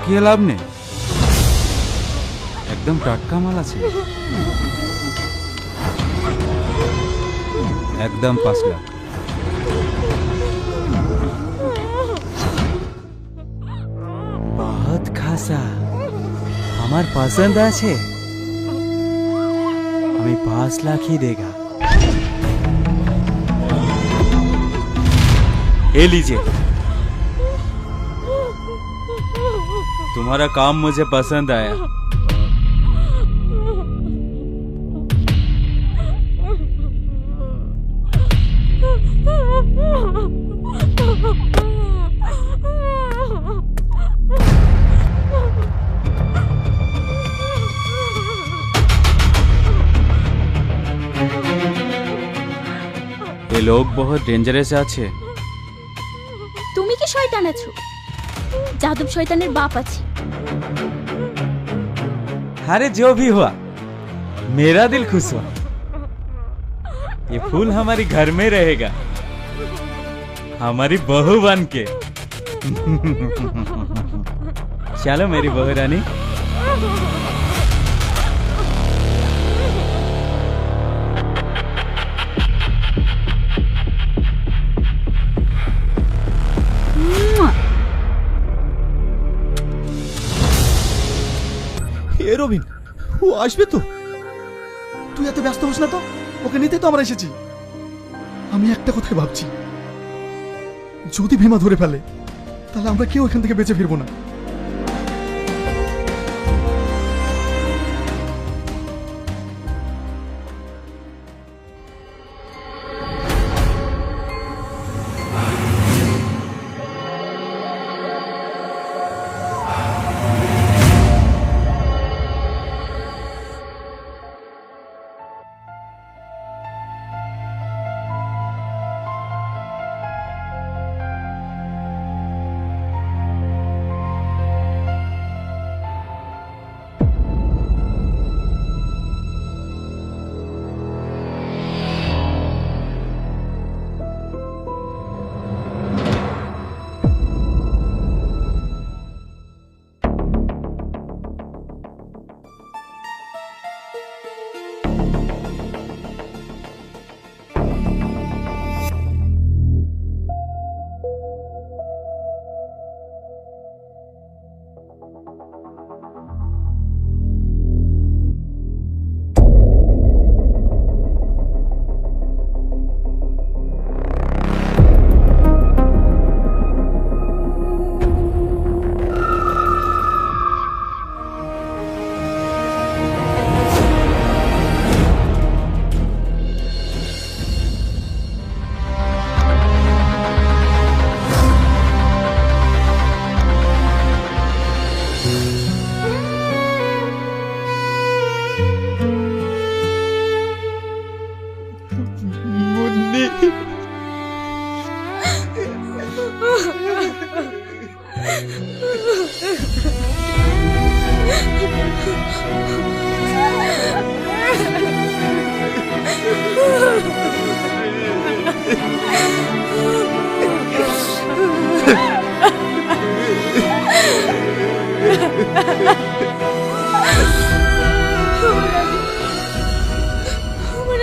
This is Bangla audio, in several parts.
লুকিয়ে লাভ নেই, একদম টাটকা মাল আছে, একদম 5 লাখ। बहुत খাসা, আমার পছন্দ আছে, আমি 5 লাখ ही देगा। ये लीजिए, तुम्हारा काम मुझे पसंद आया। ये लोग बहुत डेंजरस আছে। তুমি কি শয়তান আছো? যাদব শয়তানের বাপ আছে। अरे जो भी हुआ, मेरा दिल खुश हुआ। ये फूल हमारी घर में रहेगा, हमारी बहू बन के। चलो मेरी बहू रानी। এ রবিন, ও আসবে তো? তুই এত ব্যস্ত হোস না তো, ওকে নিতে তো আমরা এসেছি। আমি একটা কথাই ভাবছি, যদি ভীমা ধরে ফেলে তাহলে আমরা কেউ এখান থেকে বেঁচে ফিরবো না।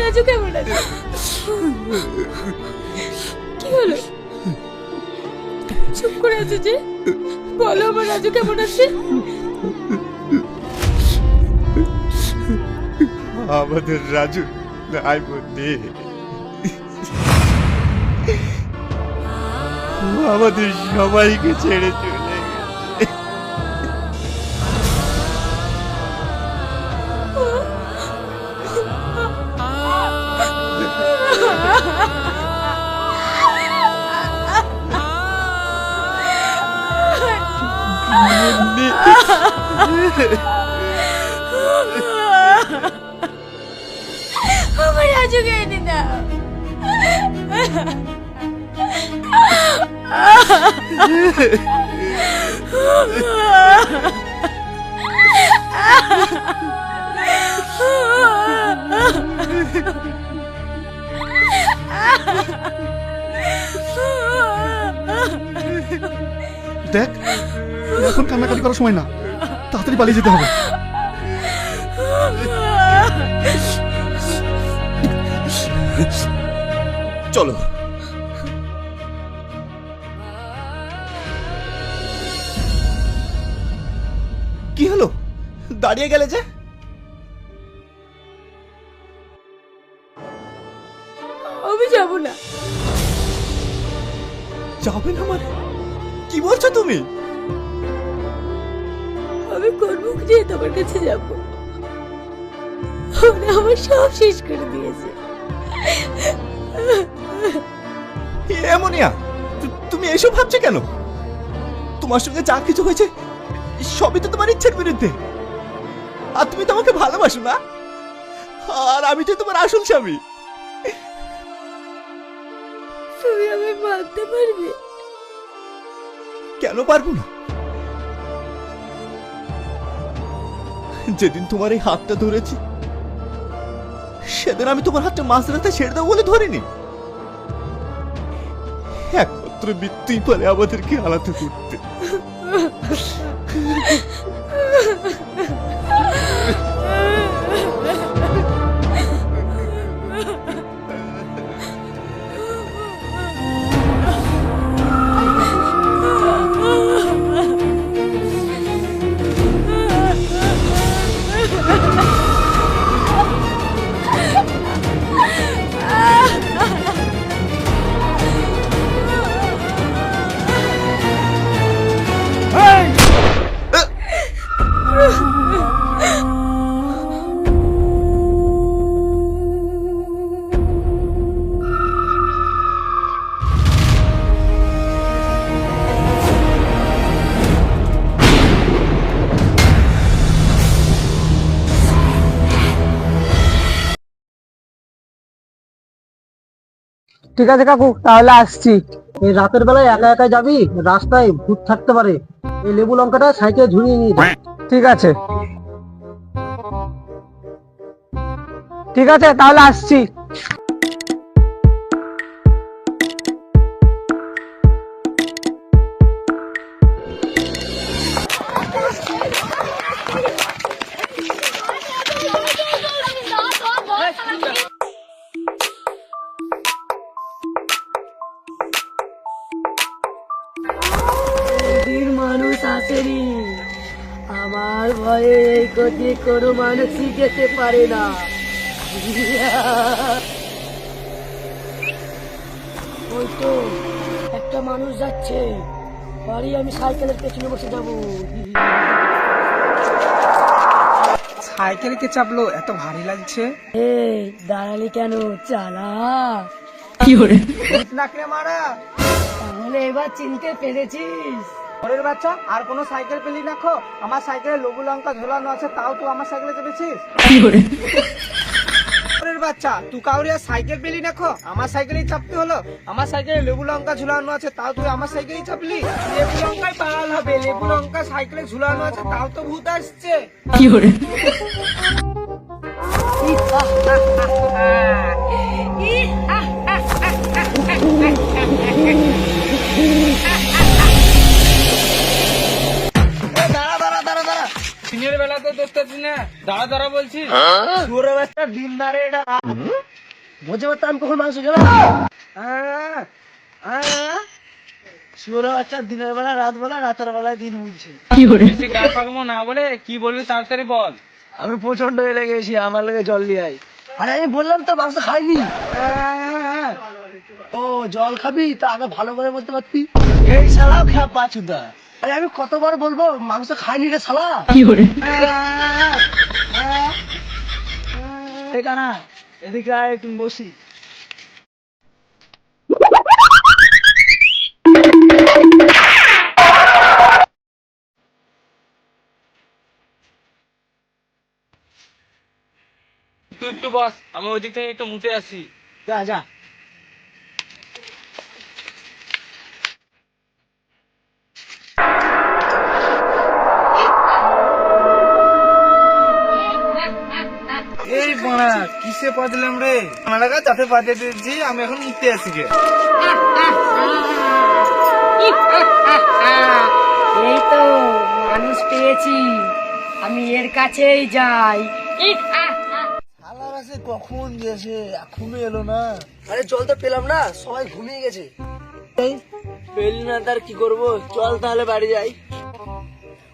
রাজু কেমন আছে? কি হলো? চুপ করে আছো যে? বলো আমার রাজু কেমন আছে? আমাদের রাজু নাই বন্ধে, আমাদের সবাইকে ছেড়ে চলে গেছে। আমার রাজুকে এনে দাও। দেখ, এখন কান্নাকাটি করার সময় না, তাড়াতাড়ি পালিয়ে যেতে হবে। চলো। কি হলো, দাঁড়িয়ে গেলে যে? আমি যাব না। যাবে না মানে? কি বলছো তুমি? আমি কোন মুখ দিয়ে তোমার কাছে যাব? ওরা আমার সব শেষ করে দিয়েছে। এমনিয়া, তুমি এসব ভাবছো কেন? তোমার সঙ্গে যা কিছু হয়েছে সবই তো তোমার ইচ্ছের বিরুদ্ধে। আর তুমি তো আমাকে ভালোবাসো না, আর আমি তো তোমার আসল স্বামী। তুমি আমায় মানতে পারবে? কেন পারবো না? যেদিন তোমার এই হাতটা ধরেছি সেদিন আমি তোমার হাতটা মাঝরাতে ছেড়ে দেবো বলে ধরিনি। একমাত্র মৃত্যুই পারে আমাদেরকে আলাদা করতে। ঠিক আছে কাকু, তাহলে আসছি। এই রাতের বেলায় একা একা যাবি, রাস্তায় ভূত থাকতে পারে। এই লেবু লঙ্কাটা সাইকেলে ঝুলিয়ে নিয়ে যা। ঠিক আছে, ঠিক আছে, তাহলে আসছি। মানুষ আসেনি, আমার ভয়ে এই গতি কোনো মানুষই যেতে পারে না। ওই তো একটা মানুষ যাচ্ছে, বাড়ি আমি সাইকেলের পেছনে বসে যাব। সাইকেলে কে চাপলো? এত ভারী লাগছে। এই দাঁড়ালি কেন, চালা। ভূত নাকড়ে মারা। তাহলে এবার চিনতে পেরেছিস? ওরের বাচ্চা, আর কোনো সাইকেল পেলি না খো? আমার সাইকেলে লেবু লঙ্কা ঝোলানো আছে, তাও তুই আমার সাইকেলে চেপেছিস? ওরের বাচ্চা, তুই কাউরি আর সাইকেল পেলি না খো? আমার সাইকেলেই চাপতে হলো। আমার সাইকেলে লেবু লঙ্কা ঝুলানো আছে, তাও তুই আমার সাইকেলেই চাপলি? লেবু লঙ্কায় পাল হবে, লেবু লঙ্কা সাইকেলে ঝুলানো আছে, তাও তো ভূত আসছে। দিনের বেলা তো দেখতেছি না, দাঁড়া দাঁড়া বলছি। সুরের বাচ্চা দিন দাঁড়ে, এটা বুঝে পারতাম আমি কখন মাংস খেলাম। সুরের বাচ্চা দিনের বেলা রাত বেলা, রাতের বেলায় দিন বুঝছে। না বলে কি বলবি তাড়াতাড়ি বল। আমি প্রচন্ড এলে গেছি, আমার লেগে জল দিয়ে আয়। আরে আমি বললাম তো মাংস খাইনি। ও জল খাবি, তা আগে ভালো করে বলতে পারতি। এই শালা খা পাচুদা। আরে আমি কতবার বলবো মাংস খাইনি রে শালা। না এদিকে আয়, একটু বসি। তুই একটু বস, আমি ওই দিক থেকে একটু মুতে আসি। যা যা। এই বাড়া কিসে পাতলাম রে? আমার যাতে পাঠিয়ে দিয়েছি, আমি এখন মুতে আসি গে। এই তো মানুষ পেয়েছি, আমি এর কাছেই যাই। শালার আছে কখন গেছে, এখনো এলো না। আরে জল তো পেলাম না, সবাই ঘুমিয়ে গেছে। পেলি না তার কি করবো, চল তাহলে বাড়ি যাই।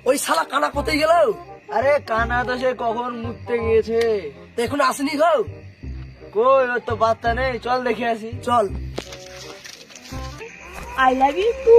ওই শালা কানা কোথায় গেল? আরে কানা তো সে কখন মুততে গিয়েছে, এখন আসেনি গো। কই, ওর তো বার্তা নেই, চল দেখে আসি, চল। I love you two.